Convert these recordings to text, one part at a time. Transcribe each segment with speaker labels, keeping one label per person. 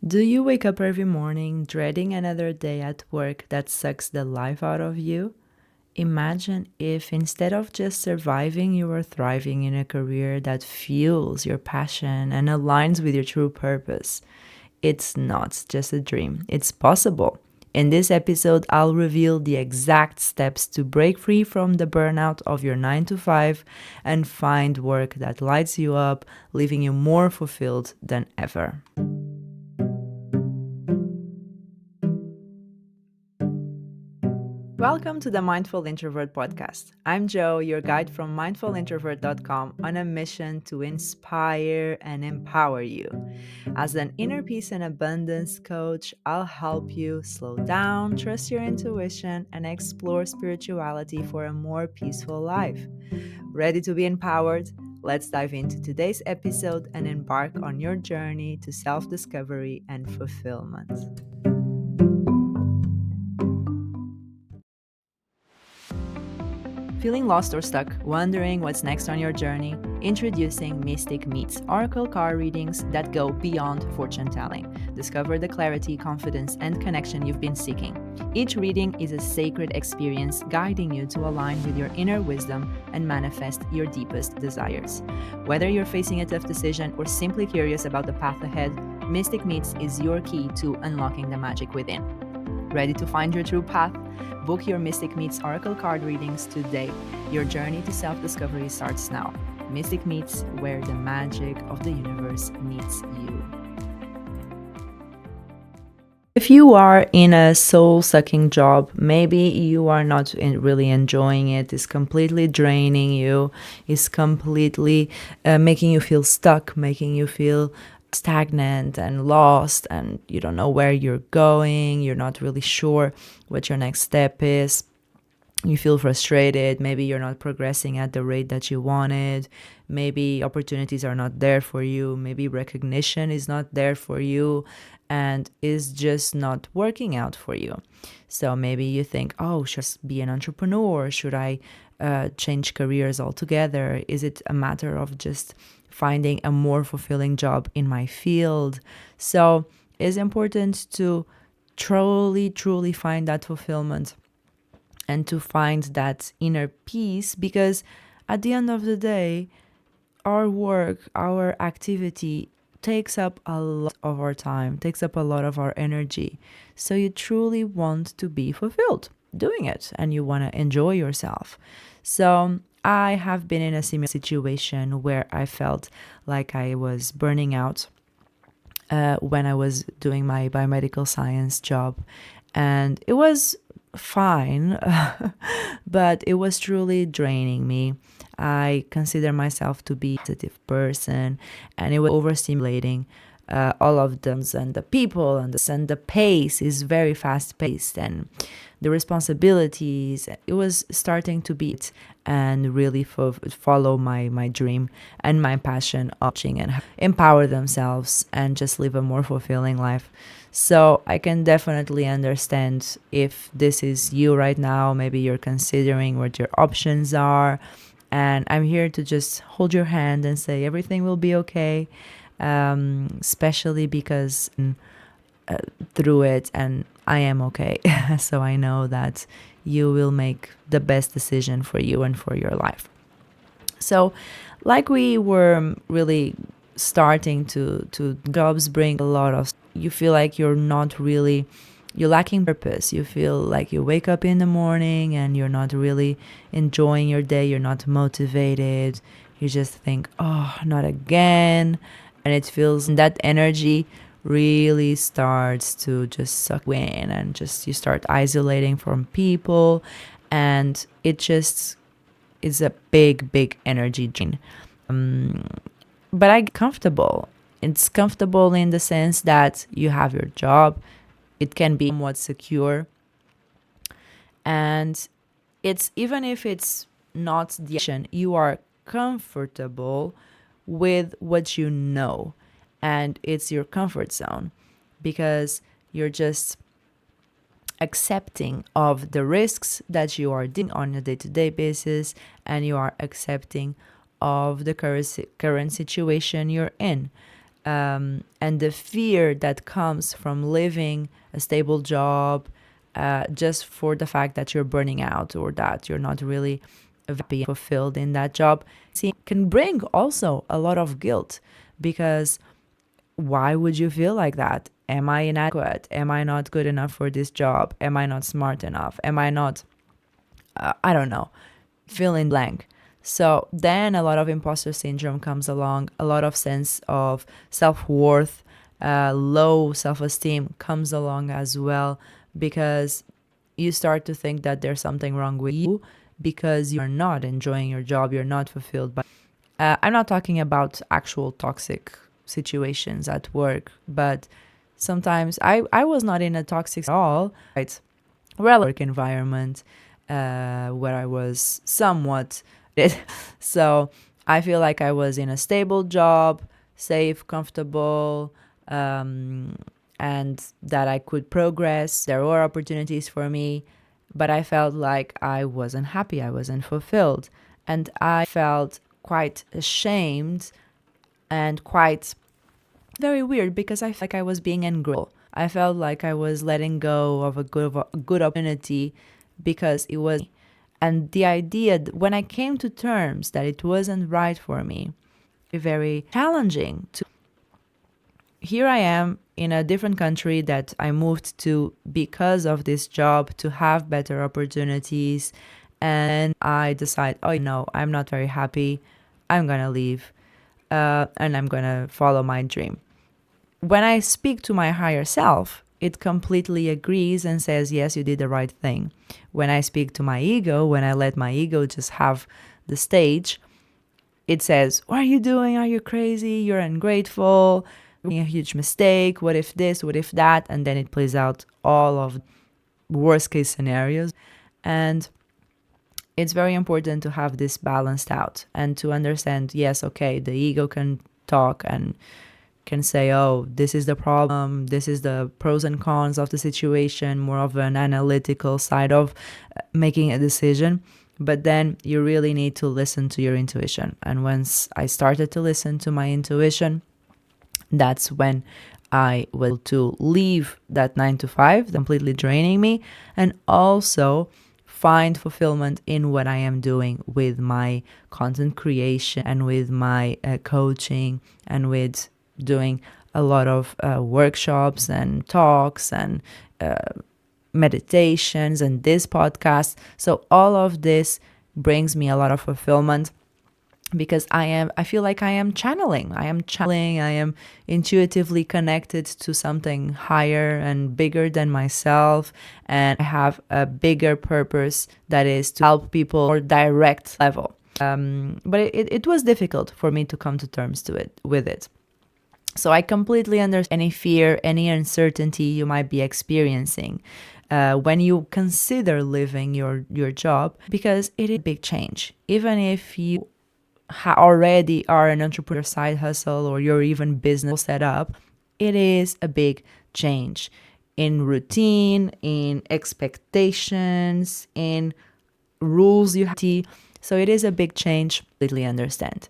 Speaker 1: Do you wake up every morning dreading another day at work that sucks the life out of you? Imagine if instead of just surviving, you were thriving in a career that fuels your passion and aligns with your true purpose. It's not just a dream, it's possible. In this episode, I'll reveal the exact steps to break free from the burnout of your 9 to 5 and find work that lights you up, leaving you more fulfilled than ever. Welcome to the Mindful Introvert Podcast. I'm Joe, your guide from mindfulintrovert.com on a mission to inspire and empower you. As an inner peace and abundance coach, I'll help you slow down, trust your intuition, and explore spirituality for a more peaceful life. Ready to be empowered? Let's dive into today's episode and embark on your journey to self-discovery and fulfillment. Feeling lost or stuck, wondering what's next on your journey? Introducing Mystic Meets Oracle card readings that go beyond fortune telling. Discover the clarity, confidence, and connection you've been seeking. Each reading is a sacred experience guiding you to align with your inner wisdom and manifest your deepest desires. Whether you're facing a tough decision or simply curious about the path ahead, Mystic Meets is your key to unlocking the magic within. Ready to find your true path? Book your Mystic Meets Oracle card readings today. Your journey to self-discovery starts now. Mystic Meets, where the magic of the universe meets you. If you are in a soul-sucking job, maybe you are not really enjoying it, it's completely draining you, it's completely making you feel stuck, making you feel stagnant and lost, and you don't know where you're going, you're not really sure what your next step is. You feel frustrated, maybe you're not progressing at the rate that you wanted, maybe opportunities are not there for you, maybe recognition is not there for you and is just not working out for you. So maybe you think, oh, should I be an entrepreneur? Should I change careers altogether? Is it a matter of just finding a more fulfilling job in my field? So it's important to truly find that fulfillment and to find that inner peace, because at the end of the day, our work, our activity takes up a lot of our time, takes up a lot of our energy. So you truly want to be fulfilled doing it and you want to enjoy yourself. So I have been in a similar situation where I felt like I was burning out when I was doing my biomedical science job. And it was fine, but it was truly draining me. I consider myself to be a positive person, and it was overstimulating. All of them and the people and the pace is very fast paced, and the responsibilities, it was starting to beat and really follow my dream and my passion of watching and empower themselves and just live a more fulfilling life. So I can definitely understand if this is you right now. Maybe you're considering what your options are, and I'm here to just hold your hand and say everything will be okay, especially because through it and I am okay. So I know that you will make the best decision for you and for your life. So like we were really starting to jobs bring a lot of, you feel like you're lacking purpose. You feel like you wake up in the morning and you're not really enjoying your day, you're not motivated, you just think, oh, not again. And it feels that energy really starts to just suck in, and just you start isolating from people, and it just is a big energy drain. But I get comfortable. It's comfortable in the sense that you have your job, it can be somewhat secure, and it's, even if it's not the action, you are comfortable with what you know, and it's your comfort zone because you're just accepting of the risks that you are doing on a day-to-day basis, and you are accepting of the current situation you're in. and the fear that comes from living a stable job just for the fact that you're burning out or that you're not really happy and fulfilled in that job, can bring also a lot of guilt, because why would you feel like that? Am I inadequate? Am I not good enough for this job? Am I not smart enough? Am I not, I don't know, fill in blank. So then a lot of imposter syndrome comes along, a lot of sense of self-worth, low self-esteem comes along as well, because you start to think that there's something wrong with you because you're not enjoying your job, you're not fulfilled by. I'm not talking about actual toxic situations at work, but sometimes I was not in a toxic at all, right? Work environment where I was somewhat so I feel like I was in a stable job, safe, comfortable, and that I could progress. There were opportunities for me, but I felt like I wasn't happy, I wasn't fulfilled. And I felt quite ashamed and quite very weird, because I felt like I was being ungrateful. I felt like I was letting go of a good opportunity because it was. And the idea, when I came to terms that it wasn't right for me, very challenging. Here I am in a different country that I moved to because of this job, to have better opportunities. And I decide, oh no, I'm not very happy. I'm going to leave and I'm going to follow my dream. When I speak to my higher self, it completely agrees and says, yes, you did the right thing. When I speak to my ego, when I let my ego just have the stage, it says, what are you doing? Are you crazy? You're ungrateful. You're making a huge mistake. What if this? What if that? And then it plays out all of worst case scenarios. And it's very important to have this balanced out and to understand, yes, okay, the ego can talk and can say, oh, this is the problem, this is the pros and cons of the situation, more of an analytical side of making a decision. But then you really need to listen to your intuition. And once I started to listen to my intuition, that's when I was able to leave that 9 to 5, completely draining me, and also find fulfillment in what I am doing with my content creation and with my coaching and with doing a lot of workshops and talks and meditations and this podcast. So all of this brings me a lot of fulfillment, because I feel like I am channeling, I am intuitively connected to something higher and bigger than myself, and I have a bigger purpose that is to help people more direct level. But it was difficult for me to come to terms with it. So I completely understand any fear, any uncertainty you might be experiencing when you consider leaving your job, because it is a big change. Even if you already are an entrepreneur, side hustle, or you're even business set up, it is a big change in routine, in expectations, in rules you have to. So it is a big change. Completely understand.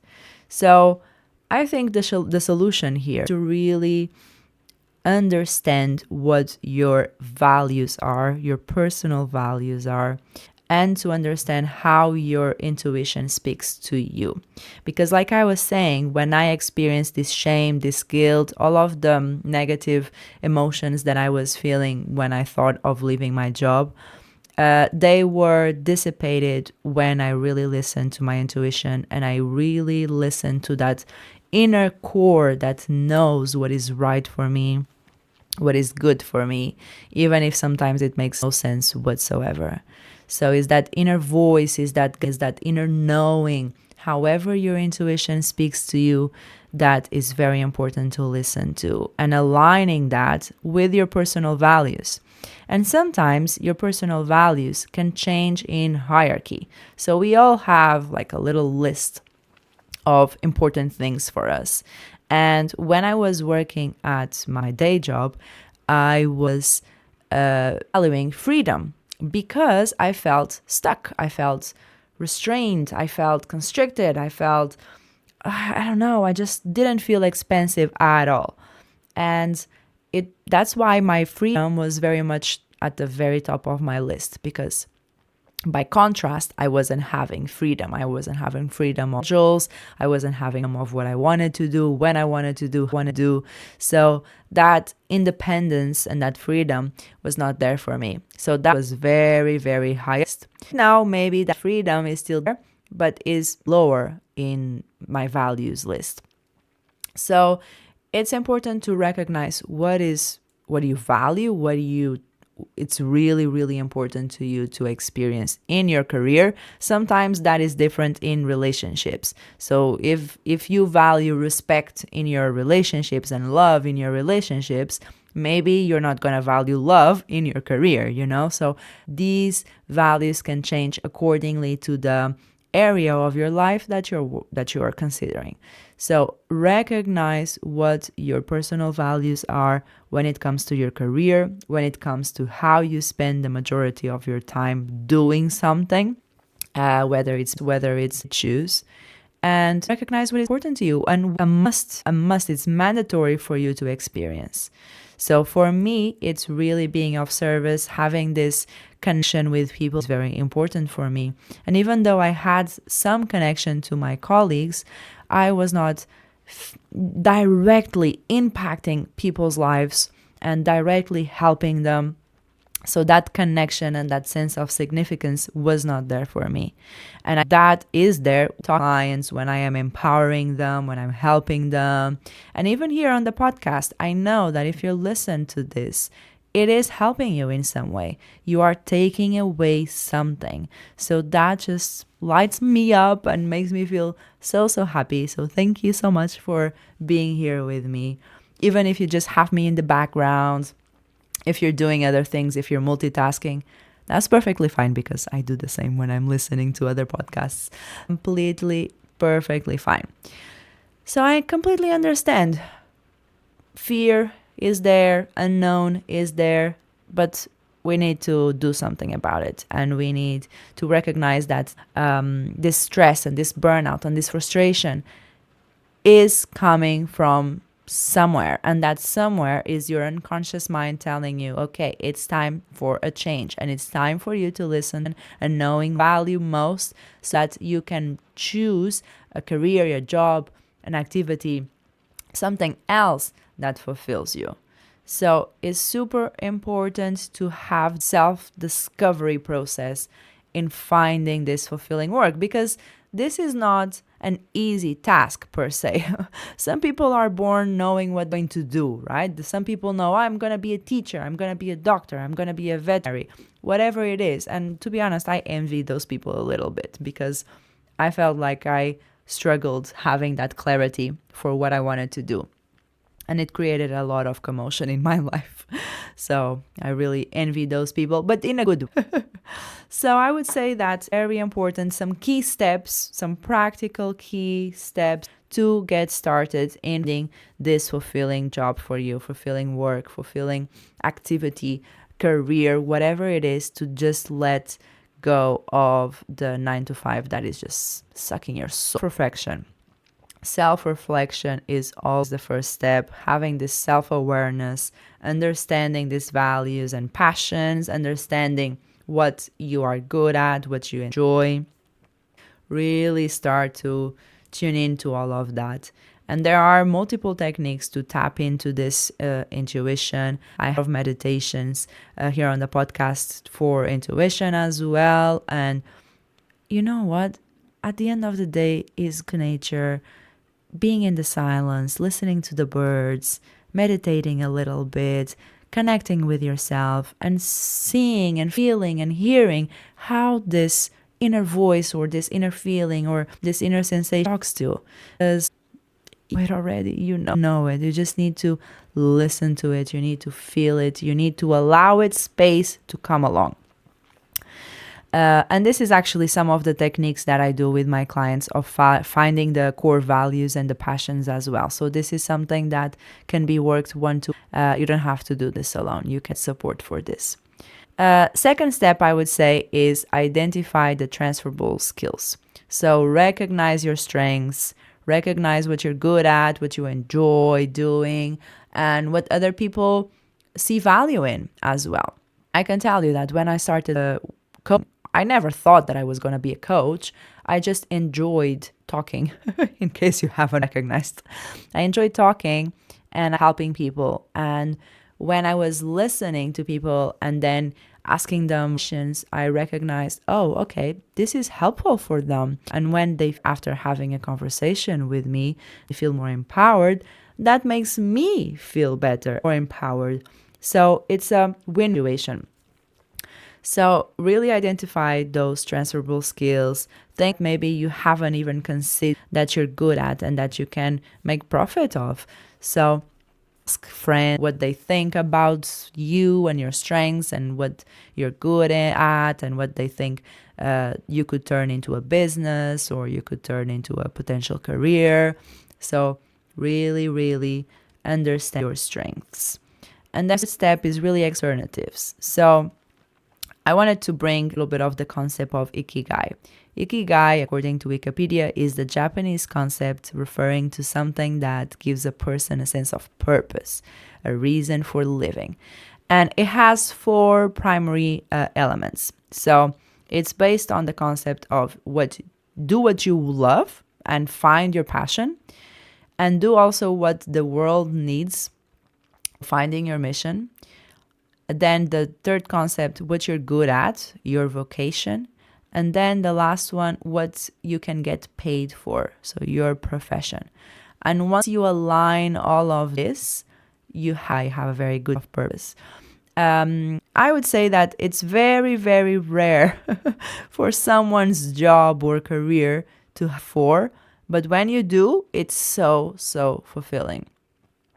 Speaker 1: So I think the solution here is to really understand what your values are, your personal values are, and to understand how your intuition speaks to you. Because like I was saying, when I experienced this shame, this guilt, all of the negative emotions that I was feeling when I thought of leaving my job, they were dissipated when I really listened to my intuition, and I really listened to that inner core that knows what is right for me, what is good for me, even if sometimes it makes no sense whatsoever. So is that inner voice, is that inner knowing, however your intuition speaks to you, that is very important to listen to, and aligning that with your personal values. And sometimes your personal values can change in hierarchy. So we all have like a little list of important things for us. And when I was working at my day job, I was valuing freedom, because I felt stuck, I felt restrained, I felt constricted, I felt I don't know, I just didn't feel expensive at all. And that's why my freedom was very much at the very top of my list, because by contrast, I wasn't having freedom. I wasn't having freedom of schedules. I wasn't having of what I wanted to do, when I wanted to do. So that independence and that freedom was not there for me. So that was very, very highest. Now maybe that freedom is still there, but is lower in my values list. So it's important to recognize what do you value, it's really, really important to you to experience in your career. Sometimes that is different in relationships. So if you value respect in your relationships and love in your relationships, maybe you're not going to value love in your career, So these values can change accordingly to the area of your life that you are considering. So recognize what your personal values are when it comes to your career, when it comes to how you spend the majority of your time doing something, whether it's choose, and recognize what is important to you, and a must, it's mandatory for you to experience. So for me, it's really being of service, having this connection with people is very important for me. And even though I had some connection to my colleagues, I was not directly impacting people's lives and directly helping them. So that connection and that sense of significance was not there for me. And that is there with clients when I am empowering them, when I'm helping them. And even here on the podcast, I know that if you listen to this, it is helping you in some way. You are taking away something. So that just lights me up and makes me feel so, so happy. So thank you so much for being here with me. Even if you just have me in the background, if you're doing other things, if you're multitasking, that's perfectly fine, because I do the same when I'm listening to other podcasts. Completely, perfectly fine. So I completely understand. Fear is there, unknown is there, but we need to do something about it. And we need to recognize that this stress and this burnout and this frustration is coming from somewhere, and that somewhere is your unconscious mind telling you, okay, it's time for a change, and it's time for you to listen and knowing value most, so that you can choose a career, a job, an activity, something else that fulfills you. So it's super important to have self-discovery process in finding this fulfilling work, because this is not an easy task per se. Some people are born knowing what they're going to do, right? Some people know, I'm going to be a teacher, I'm going to be a doctor, I'm going to be a veterinary, whatever it is. And to be honest, I envy those people a little bit, because I felt like I struggled having that clarity for what I wanted to do. And it created a lot of commotion in my life. So I really envy those people, but in a good way. So I would say that's very important. Some key steps, some practical key steps to get started in this fulfilling job for you, fulfilling work, fulfilling activity, career, whatever it is, to just let go of the 9 to 5 that is just sucking your soul. Perfection. Self-reflection is always the first step. Having this self-awareness, understanding these values and passions, understanding what you are good at, what you enjoy. Really start to tune into all of that. And there are multiple techniques to tap into this intuition. I have meditations here on the podcast for intuition as well. And you know what? At the end of the day, is nature, being in the silence, listening to the birds, meditating a little bit, connecting with yourself, and seeing and feeling and hearing how this inner voice or this inner feeling or this inner sensation talks to you. Because it already, you know it. You just need to listen to it. You need to feel it. You need to allow it space to come along. And this is actually some of the techniques that I do with my clients of finding the core values and the passions as well. So this is something that can be worked one-to. You don't have to do this alone. You can support for this. Second step, I would say, is identify the transferable skills. So recognize your strengths, Recognize what you're good at, what you enjoy doing, and what other people see value in as well. I can tell you that when I started coaching, I never thought that I was going to be a coach. I just enjoyed talking, in case you haven't recognized. I enjoyed talking and helping people. And when I was listening to people and then asking them questions, I recognized, oh, okay, this is helpful for them. And when they, after having a conversation with me, they feel more empowered, that makes me feel better or empowered. So it's a win situation. So really identify those transferable skills. Think maybe you haven't even considered that you're good at and that you can make profit of. So ask friends what they think about you and your strengths and what you're good at and what they think you could turn into a business or you could turn into a potential career. So really, really understand your strengths. And the step is really alternatives. So I wanted to bring a little bit of the concept of ikigai. Ikigai, according to Wikipedia, is the Japanese concept referring to something that gives a person a sense of purpose, a reason for living. And it has 4 primary elements. So it's based on the concept of do what you love and find your passion, and do also what the world needs, finding your mission. Then the third concept, what you're good at, your vocation. And then the last one, what you can get paid for, so your profession. And once you align all of this, you have a very good purpose. I would say that it's very, very rare for someone's job or career to have 4, but when you do, it's so, so fulfilling.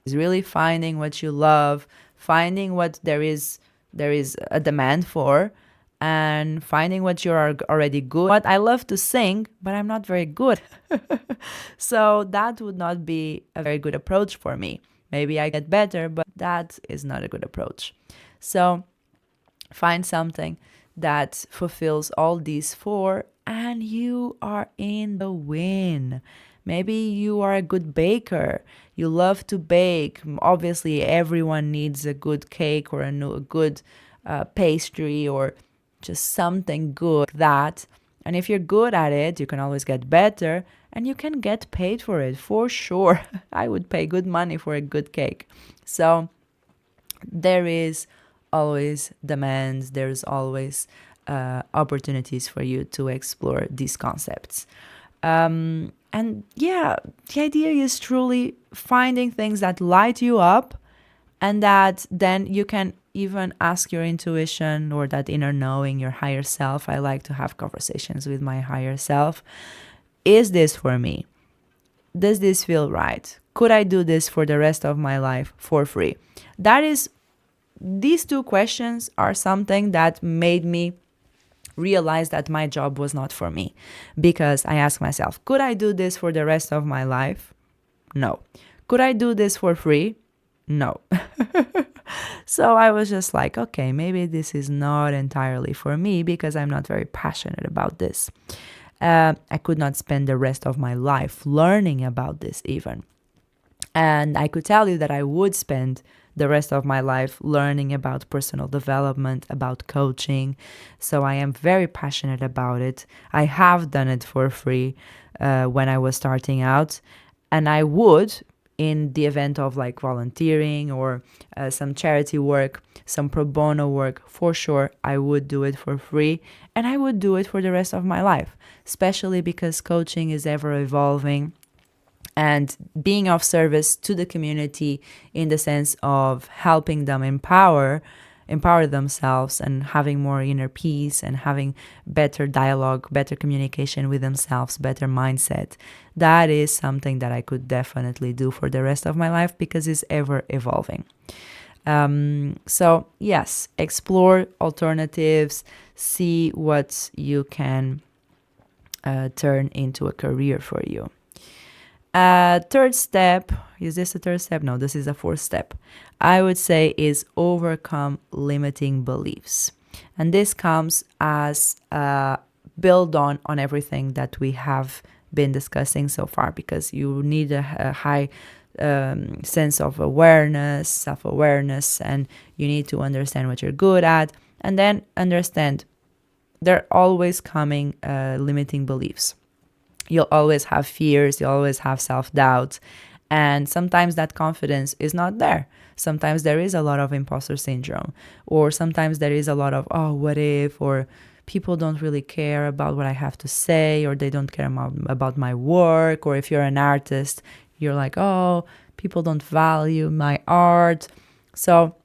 Speaker 1: It's really finding what you love, finding what there is a demand for, and finding what you're already good at. I love to sing, but I'm not very good. So that would not be a very good approach for me. Maybe I get better, but that is not a good approach. So find something that fulfills all these 4, and you are in the win. Maybe you are a good baker. You love to bake. Obviously, everyone needs a good cake or a good pastry or just something good like that. And if you're good at it, you can always get better and you can get paid for it for sure. I would pay good money for a good cake. So there is always demands. There's always opportunities for you to explore these concepts. And yeah, the idea is truly finding things that light you up and that then you can even ask your intuition or that inner knowing, your higher self. I like to have conversations with my higher self. Is this for me? Does this feel right? Could I do this for the rest of my life for free? These 2 questions are something that made me realize that my job was not for me, because I asked myself, could I do this for the rest of my life? No. Could I do this for free? No. So I was just like, okay, maybe this is not entirely for me because I'm not very passionate about this. I could not spend the rest of my life learning about this even. And I could tell you that I would spend the rest of my life learning about personal development, about coaching. So I am very passionate about it. I have done it for free when I was starting out. And I would, in the event of like volunteering or some charity work, some pro bono work, for sure, I would do it for free. And I would do it for the rest of my life, especially because coaching is ever evolving. And being of service to the community in the sense of helping them empower themselves and having more inner peace and having better dialogue, better communication with themselves, better mindset. That is something that I could definitely do for the rest of my life because it's ever evolving. So yes, explore alternatives, see what you can turn into a career for you. Third step, is this a third step? No, this is a 4th step. I would say is overcome limiting beliefs. And this comes as build on everything that we have been discussing so far, because you need a high sense of awareness, self-awareness, and you need to understand what you're good at, and then understand they're always coming limiting beliefs. You'll always have fears, you'll always have self-doubt, and sometimes that confidence is not there. Sometimes there is a lot of imposter syndrome, or sometimes there is a lot of, oh, what if, or people don't really care about what I have to say, or they don't care about my work, or if you're an artist, you're like, oh, people don't value my art. So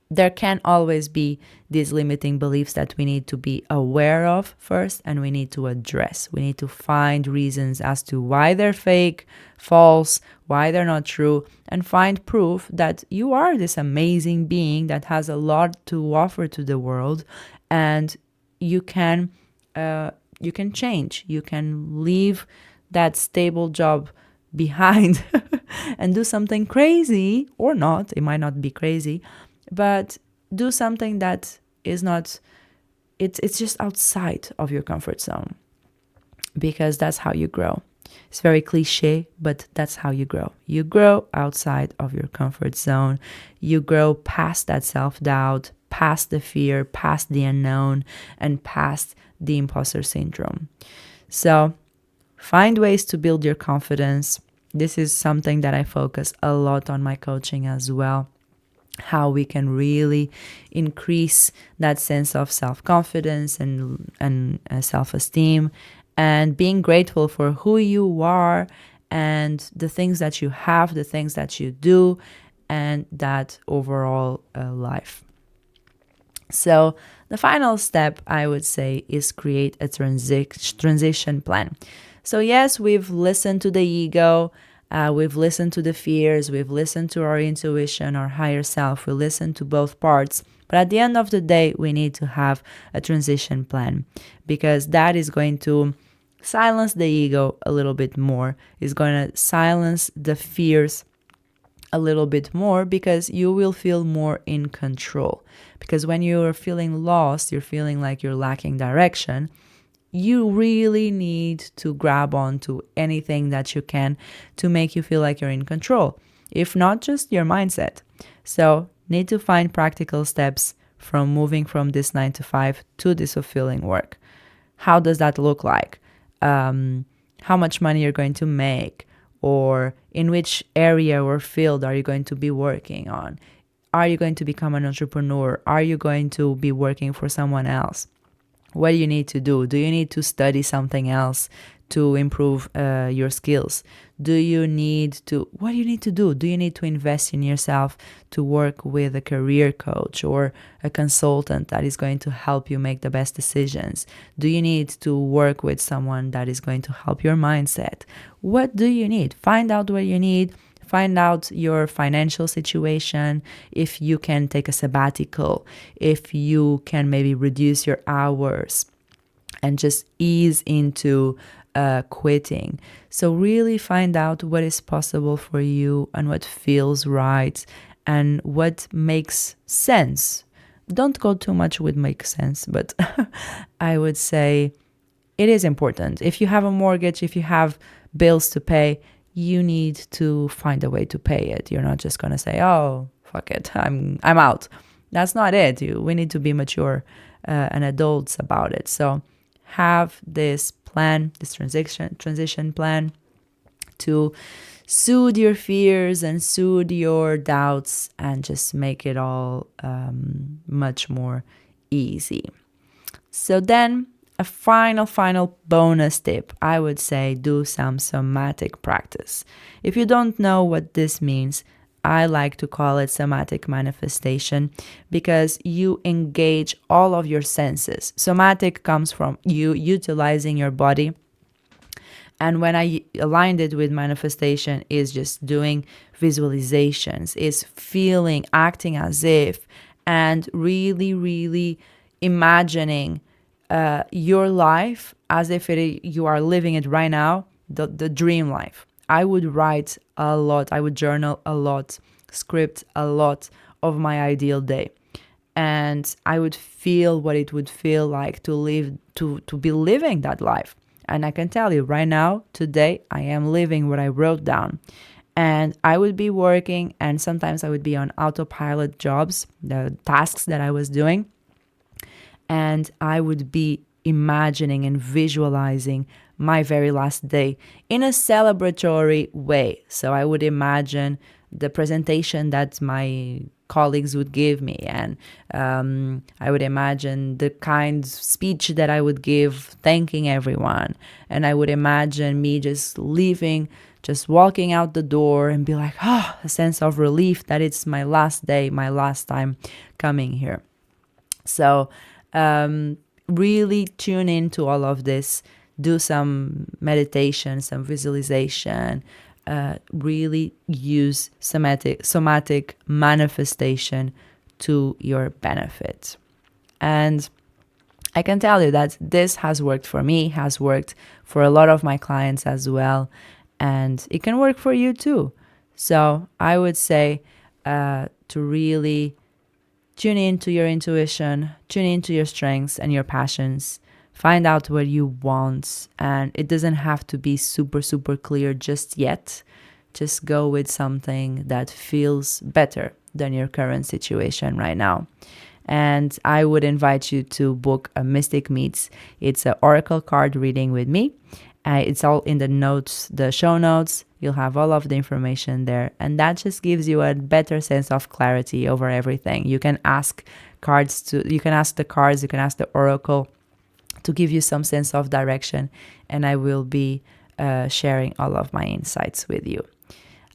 Speaker 1: there can always be these limiting beliefs that we need to be aware of first, and we need to address. We need to find reasons as to why they're fake, false, why they're not true, and find proof that you are this amazing being that has a lot to offer to the world, and you can change. You can leave that stable job behind and do something crazy, or not. It might not be crazy, but do something that is not, it's just outside of your comfort zone, because that's how you grow. It's very cliche, but that's how you grow. You grow outside of your comfort zone. You grow past that self-doubt, past the fear, past the unknown, and past the imposter syndrome. So find ways to build your confidence. This is something that I focus a lot on my coaching as well. How we can really increase that sense of self-confidence and self-esteem, and being grateful for who you are and the things that you have, the things that you do, and that overall life. So the final step, I would say, is create a transition plan. So yes, we've listened to the ego, we've listened to the fears, we've listened to our intuition, our higher self, we listened to both parts. But at the end of the day, we need to have a transition plan, because that is going to silence the ego a little bit more, is going to silence the fears a little bit more, because you will feel more in control. Because when you're feeling lost, you're feeling like you're lacking direction, you really need to grab onto anything that you can to make you feel like you're in control, if not just your mindset. So need to find practical steps from moving from this 9 to 5 to this fulfilling work. How does that look like? How much money you're going to make, or in which area or field are you going to be working on? Are you going to become an entrepreneur? Are you going to be working for someone else? What do you need to do? Do you need to study something else to improve your skills? What do you need to do? Do you need to invest in yourself to work with a career coach or a consultant that is going to help you make the best decisions? Do you need to work with someone that is going to help your mindset? What do you need? Find out what you need. Find out your financial situation, if you can take a sabbatical, if you can maybe reduce your hours and just ease into quitting. So really find out what is possible for you and what feels right and what makes sense. Don't go too much with makes sense, but I would say it is important. If you have a mortgage, if you have bills to pay, you need to find a way to pay it. You're not just going to say, oh, fuck it, I'm out. That's not it. We need to be mature and adults about it. So have this plan, this transition plan to soothe your fears and soothe your doubts and just make it all much more easy. So then a final bonus tip, I would say do some somatic practice. If you don't know what this means, I like to call it somatic manifestation, because you engage all of your senses. Somatic comes from you utilizing your body. And when I aligned it with manifestation, is just doing visualizations, is feeling, acting as if, and really, really imagining your life as if you are living it right now, the dream life. I would write a lot, I would journal a lot, script a lot of my ideal day. And I would feel what it would feel like to be living that life. And I can tell you right now, today, I am living what I wrote down. And I would be working, and sometimes I would be on autopilot jobs, the tasks that I was doing, and I would be imagining and visualizing my very last day in a celebratory way. So I would imagine the presentation that my colleagues would give me, and I would imagine the kind speech that I would give, thanking everyone. And I would imagine me just leaving, just walking out the door and be like, oh, a sense of relief that it's my last day, my last time coming here. So, really tune into all of this. Do some meditation, some visualization. Really use somatic manifestation to your benefit. And I can tell you that this has worked for me, has worked for a lot of my clients as well, and it can work for you too. So I would say to really tune into your intuition, tune into your strengths and your passions. Find out what you want, and it doesn't have to be super, super clear just yet. Just go with something that feels better than your current situation right now. And I would invite you to book a Mystic Meets. It's an oracle card reading with me. It's all in the notes, the show notes. You'll have all of the information there. And that just gives you a better sense of clarity over everything. You can ask you can ask the cards, you can ask the oracle to give you some sense of direction. And I will be sharing all of my insights with you.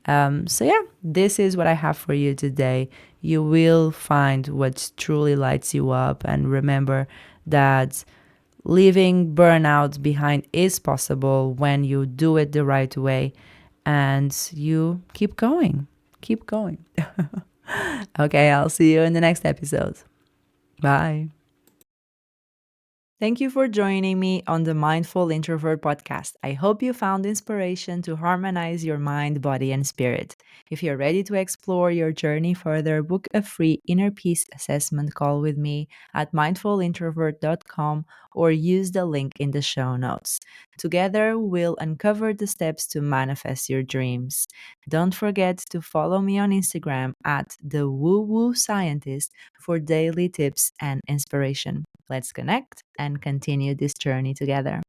Speaker 1: So yeah, this is what I have for you today. You will find what truly lights you up, and remember that leaving burnout behind is possible when you do it the right way and you keep going. Keep going. Okay, I'll see you in the next episode. Bye. Thank you for joining me on the Mindful Introvert Podcast. I hope you found inspiration to harmonize your mind, body, and spirit. If you're ready to explore your journey further, book a free inner peace assessment call with me at mindfulintrovert.com or use the link in the show notes. Together, we'll uncover the steps to manifest your dreams. Don't forget to follow me on Instagram at the Woo Woo Scientist for daily tips and inspiration. Let's connect and continue this journey together.